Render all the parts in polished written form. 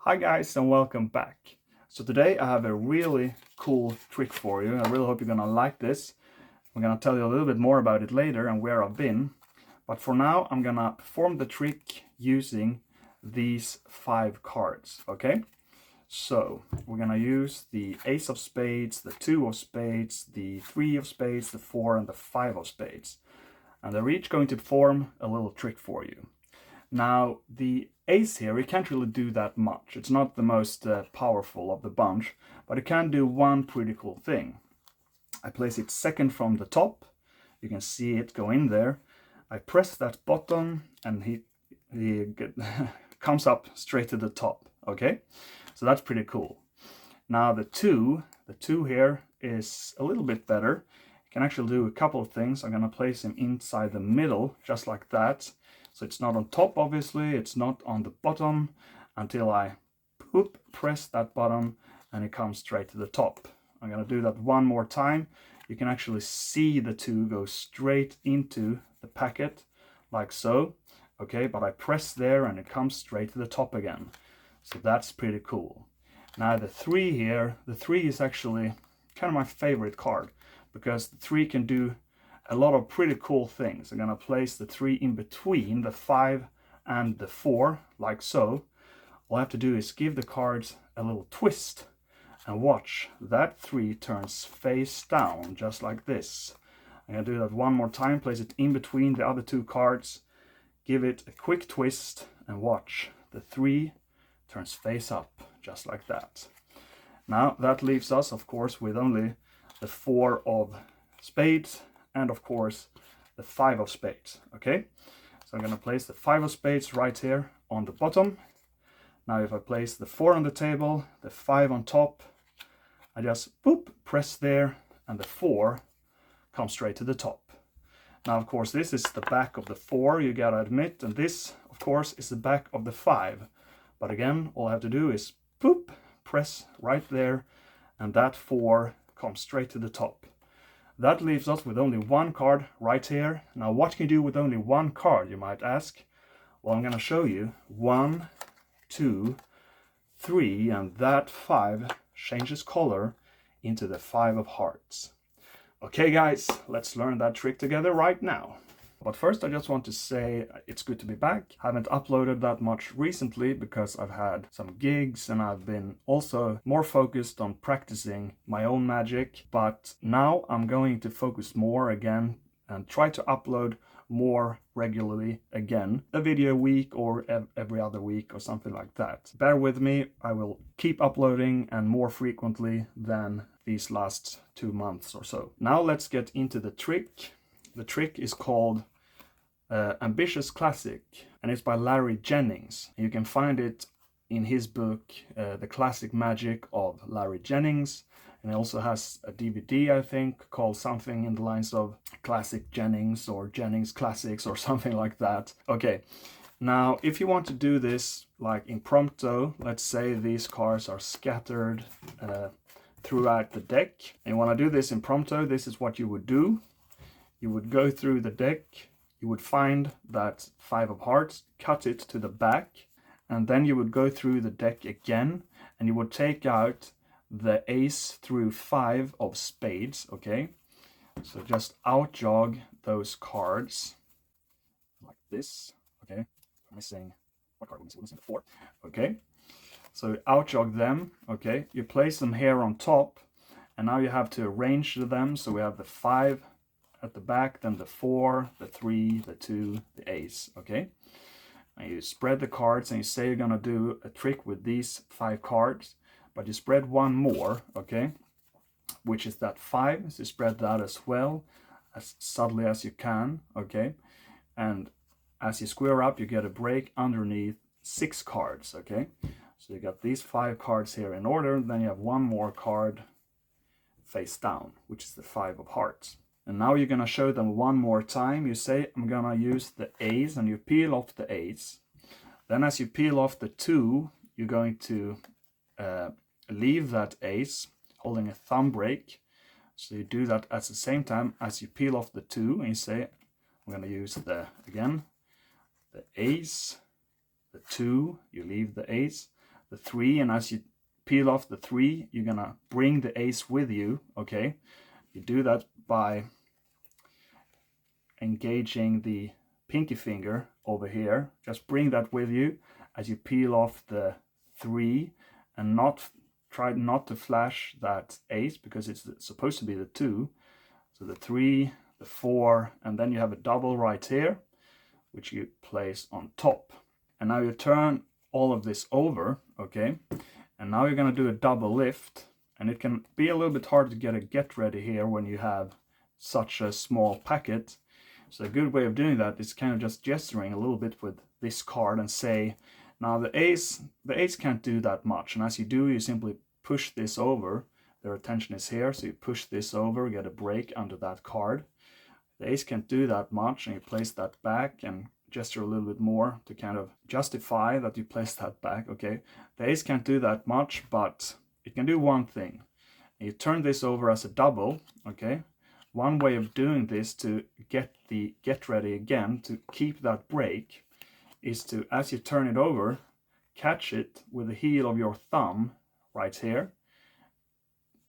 Hi guys and welcome back. So today I have a really cool trick for you. I really hope you're gonna like this. I'm gonna tell you a little bit more about it later and where I've been. But for now I'm gonna perform the trick using these 5 cards, okay? So we're gonna use the Ace of Spades, the 2 of Spades, the 3 of Spades, the 4 and the 5 of Spades. And they're each going to perform a little trick for you. Now, the ace here, it can't really do that much. It's not the most powerful of the bunch, but it can do one pretty cool thing. I place it second from the top. You can see it go in there. I press that button and he comes up straight to the top, okay? So that's pretty cool. Now the two here is a little bit better. You can actually do a couple of things. I'm gonna place him inside the middle, just like that. So it's not on top, obviously, it's not on the bottom until I press that button and it comes straight to the top. I'm gonna do that one more time. You can actually see the 2 go straight into the packet, like so. Okay, but I press there and it comes straight to the top again. So that's pretty cool. Now the 3 here, the 3 is actually kind of my favorite card because the 3 can do a lot of pretty cool things. I'm gonna place the 3 in between the 5 and the 4, like so. All I have to do is give the cards a little twist and watch. That 3 turns face down, just like this. I'm gonna do that one more time, place it in between the other 2 cards, give it a quick twist and watch. The 3 turns face up, just like that. Now that leaves us, of course, with only the 4 of spades and of course the 5 of spades, okay? So I'm gonna place the 5 of spades right here on the bottom. Now if I place the 4 on the table, the 5 on top, I just press there and the 4 comes straight to the top. Now of course this is the back of the 4, you gotta admit, and this of course is the back of the 5. But again, all I have to do is press right there and that 4 comes straight to the top. That leaves us with only 1 card right here. Now what can you do with only 1 card, you might ask? Well, I'm going to show you. 1, 2, 3, and that 5 changes color into the 5 of hearts. Okay guys, let's learn that trick together right now. But first I just want to say it's good to be back. I haven't uploaded that much recently because I've had some gigs and I've been also more focused on practicing my own magic. But now I'm going to focus more again and try to upload more regularly again. A video a week or every other week or something like that. Bear with me, I will keep uploading and more frequently than these last 2 months or so. Now let's get into the trick. The trick is called Ambitious Classic, and it's by Larry Jennings. You can find it in his book, The Classic Magic of Larry Jennings, and he also has a DVD, I think, called something in the lines of Classic Jennings or Jennings Classics or something like that. Okay, now if you want to do this like impromptu, let's say these cards are scattered throughout the deck, and you want to do this impromptu, this is what you would do. You would go through the deck, you would find that 5 of hearts, cut it to the back, and then you would go through the deck again, and you would take out the ace through 5 of spades, okay? So just out jog those cards, like this, okay? I'm missing, what card? We're missing the 4, okay? So out jog them, okay? You place them here on top, and now you have to arrange them, so we have the 5, at the back, then the 4, the 3, the 2, the ace, okay? And you spread the cards and you say you're gonna do a trick with these 5 cards, but you spread one more, okay? Which is that 5, so you spread that as well, as subtly as you can, okay? And as you square up, you get a break underneath 6 cards, okay? So you got these 5 cards here in order, then you have one more card face down, which is the 5 of hearts. And now you're gonna show them one more time. You say, I'm gonna use the ace, and you peel off the ace. Then as you peel off the 2, you're going to leave that ace, holding a thumb break. So you do that at the same time as you peel off the 2, and you say, I'm gonna use again, the ace, the 2, you leave the ace. the 3, and as you peel off the 3, you're gonna bring the ace with you, okay? You do that by engaging the pinky finger over here. Just bring that with you as you peel off the 3, and try not to flash that ace, because it's supposed to be the 2. So the 3, the 4, and then you have a double right here, which you place on top. And now you turn all of this over, okay? And now you're going to do a double lift, and it can be a little bit hard to get a get ready here when you have such a small packet. So a good way of doing that is kind of just gesturing a little bit with this card and say, now the ace can't do that much. And as you do, you simply push this over. Their attention is here, so you push this over, get a break under that card. The ace can't do that much, and you place that back and gesture a little bit more to kind of justify that you place that back, okay? The ace can't do that much, but it can do one thing. And you turn this over as a double, okay? One way of doing this to get the get ready again, to keep that break, is to, as you turn it over, catch it with the heel of your thumb right here.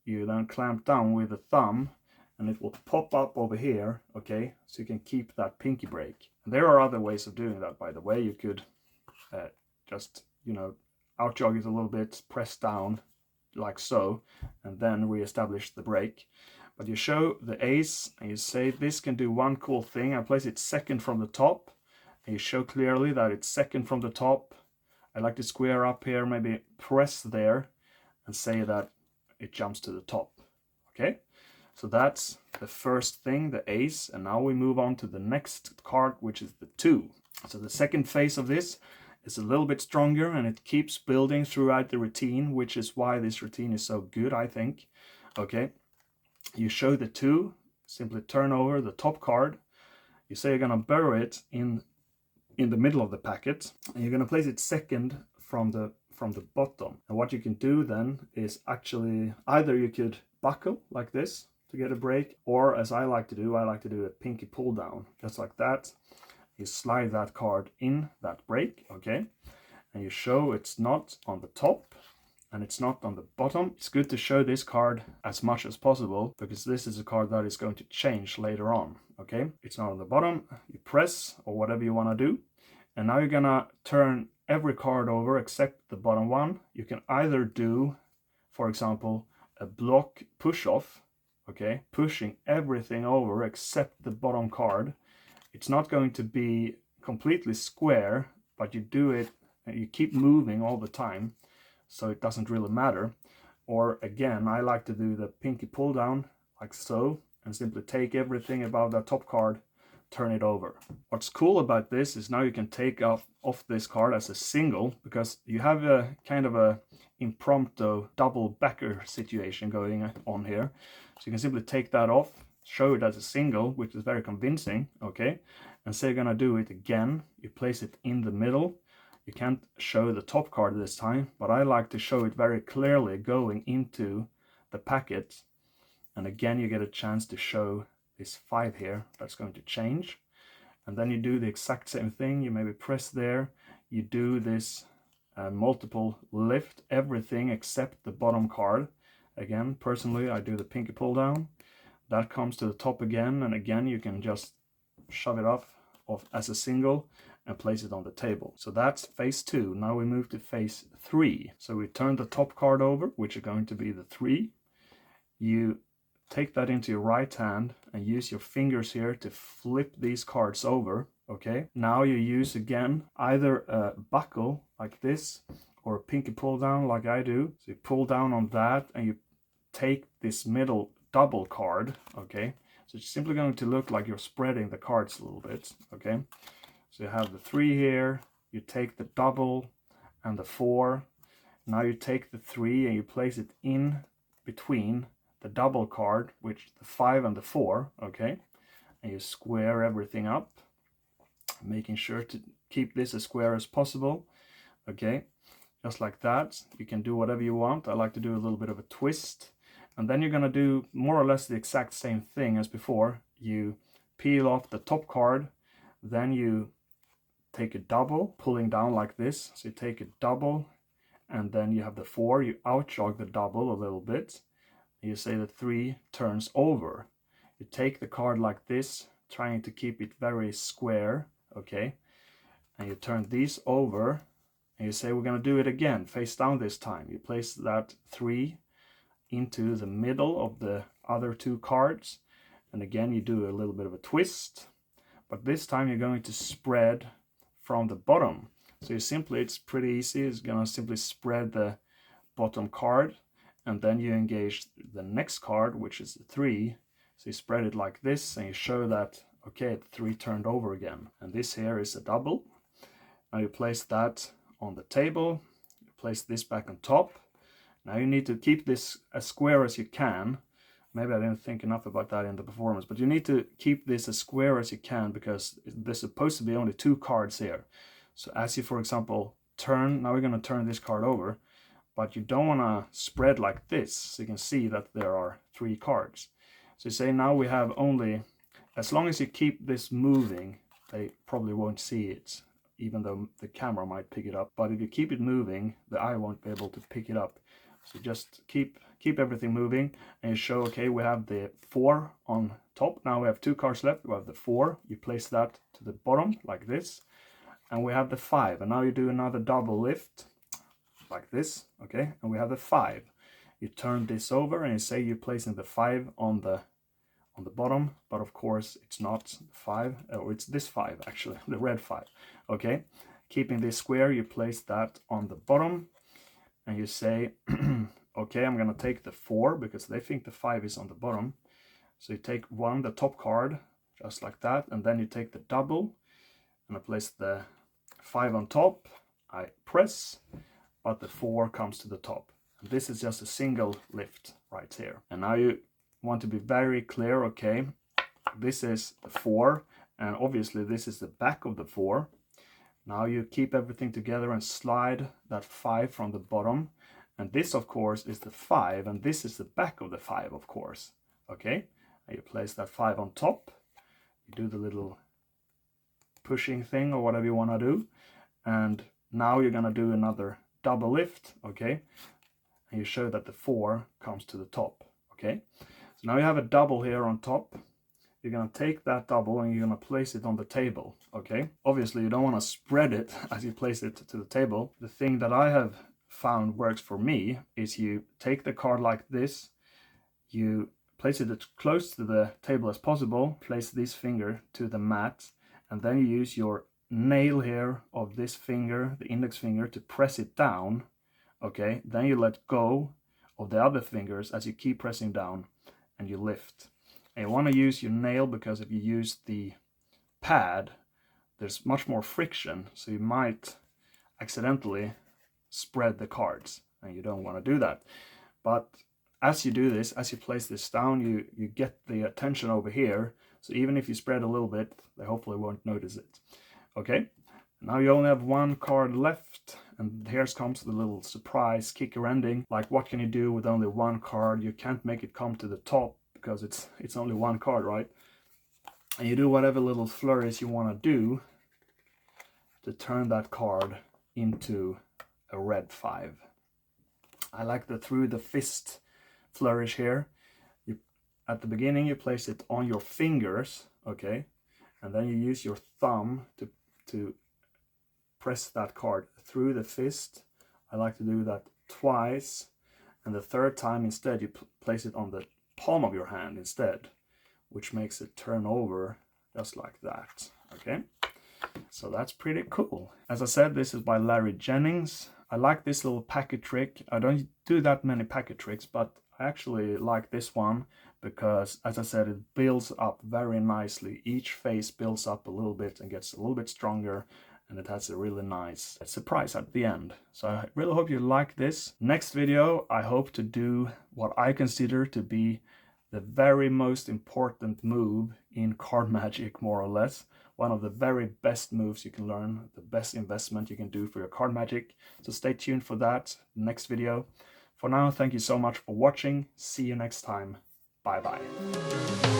You then clamp down with the thumb, and it will pop up over here, okay? So you can keep that pinky break. And there are other ways of doing that, by the way. You could just, you know, out jog it a little bit, press down like so, and then re-establish the break. But you show the ace, and you say this can do one cool thing. I place it second from the top, and you show clearly that it's second from the top. I like to square up here, maybe press there, and say that it jumps to the top, okay? So that's the first thing, the ace, and now we move on to the next card, which is the 2. So the second phase of this is a little bit stronger, and it keeps building throughout the routine, which is why this routine is so good, I think. Okay, you show the 2, simply turn over the top card. You say you're gonna bury it in the middle of the packet, and you're gonna place it second from the bottom. And what you can do then is actually, either you could buckle like this to get a break, or as I like to do a pinky pull down, just like that. You slide that card in that break, okay? And you show it's not on the top and it's not on the bottom. It's good to show this card as much as possible, because this is a card that is going to change later on, okay? It's not on the bottom, you press or whatever you want to do. And now you're gonna turn every card over except the bottom one. You can either do, for example, a block push off, okay, pushing everything over except the bottom card. It's not going to be completely square, but you do it and you keep moving all the time, so it doesn't really matter. Or again, I like to do the pinky pull down like so, and simply take everything above that top card, turn it over. What's cool about this is now you can take off this card as a single, because you have a kind of a impromptu double backer situation going on here. So you can simply take that off, show it as a single, which is very convincing, okay? And say you're gonna do it again. You place it in the middle. You can't show the top card this time, but I like to show it very clearly going into the packet. And again, you get a chance to show this 5 here that's going to change. And then you do the exact same thing. You maybe press there, you do this multiple lift, everything except the bottom card. Again, personally, I do the pinky pull down. That comes to the top again, and again you can just shove it off as a single and place it on the table. So that's phase 2. Now we move to phase 3. So we turn the top card over, which is going to be the 3. You take that into your right hand and use your fingers here to flip these cards over, okay? Now you use again either a buckle like this or a pinky pull down like I do. So you pull down on that and you take this middle double card, okay? So it's simply going to look like you're spreading the cards a little bit, okay? So you have the 3 here, you take the double and the 4. Now you take the 3 and you place it in between the double card, which the 5 and the 4, okay? And you square everything up, making sure to keep this as square as possible, okay? Just like that. You can do whatever you want. I like to do a little bit of a twist. And then you're gonna do more or less the exact same thing as before. You peel off the top card, then you take a double, pulling down like this. So you take a double and then you have the 4, you outjog the double a little bit, and you say the 3 turns over. You take the card like this, trying to keep it very square, okay, and you turn these over, and you say we're going to do it again, face down this time. You place that 3 into the middle of the other 2 cards, and again you do a little bit of a twist, but this time you're going to spread from the bottom. So it's pretty easy. It's going to simply spread the bottom card, and then you engage the next card, which is the 3. So you spread it like this, and you show that, okay, the 3 turned over again. And this here is a double. Now you place that on the table, you place this back on top. Now you need to keep this as square as you can. Maybe I didn't think enough about that in the performance, but you need to keep this as square as you can because there's supposed to be only 2 cards here. So as you, for example, turn, now we're going to turn this card over, but you don't want to spread like this, so you can see that there are 3 cards. So you say now we have only, as long as you keep this moving, they probably won't see it, even though the camera might pick it up. But if you keep it moving, the eye won't be able to pick it up. So just keep everything moving, and you show, okay, we have the 4 on top. Now we have 2 cards left. We have the 4. You place that to the bottom like this, and we have the 5. And now you do another double lift like this, okay? And we have the 5. You turn this over, and you say you're placing the 5 on the bottom, but of course it's not 5. Or it's this 5 actually, the red 5. Okay, keeping this square, you place that on the bottom. And you say, okay, I'm going to take the 4 because they think the 5 is on the bottom. So you take the top card, just like that, and then you take the double, and I place the 5 on top. I press, but the 4 comes to the top. And this is just a single lift right here. And now you want to be very clear, okay, this is the 4, and obviously this is the back of the 4. Now you keep everything together and slide that 5 from the bottom. And this, of course, is the 5. And this is the back of the 5, of course. Okay? And you place that 5 on top. You do the little pushing thing or whatever you want to do. And now you're going to do another double lift. Okay? And you show that the 4 comes to the top. Okay? So now you have a double here on top. You're going to take that double and you're going to place it on the table, okay? Obviously, you don't want to spread it as you place it to the table. The thing that I have found works for me is you take the card like this, you place it as close to the table as possible, place this finger to the mat, and then you use your nail here of this finger, the index finger, to press it down, okay? Then you let go of the other fingers as you keep pressing down, and you lift. And you want to use your nail because if you use the pad, there's much more friction, so you might accidentally spread the cards, and you don't want to do that. But as you do this, as you place this down, you get the attention over here, so even if you spread a little bit, they hopefully won't notice it. Okay, now you only have 1 card left, and here comes the little surprise kicker ending. Like, what can you do with only 1 card? You can't make it come to the top, because it's only 1 card, right? And you do whatever little flurries you want to do to turn that card into a red 5. I like the through the fist flourish here. At the beginning you place it on your fingers, okay, and then you use your thumb to press that card through the fist. I like to do that twice, and the 3rd time instead you place it on the palm of your hand instead, which makes it turn over just like that. Okay, so that's pretty cool. As I said, this is by Larry Jennings. I like this little packet trick. I don't do that many packet tricks, but I actually like this one because, as I said, it builds up very nicely. Each face builds up a little bit and gets a little bit stronger, and it has a really nice surprise at the end. So I really hope you like this. Next video, I hope to do what I consider to be the very most important move in card magic, more or less. One of the very best moves you can learn, the best investment you can do for your card magic. So stay tuned for that next video. For now, thank you so much for watching. See you next time. Bye bye.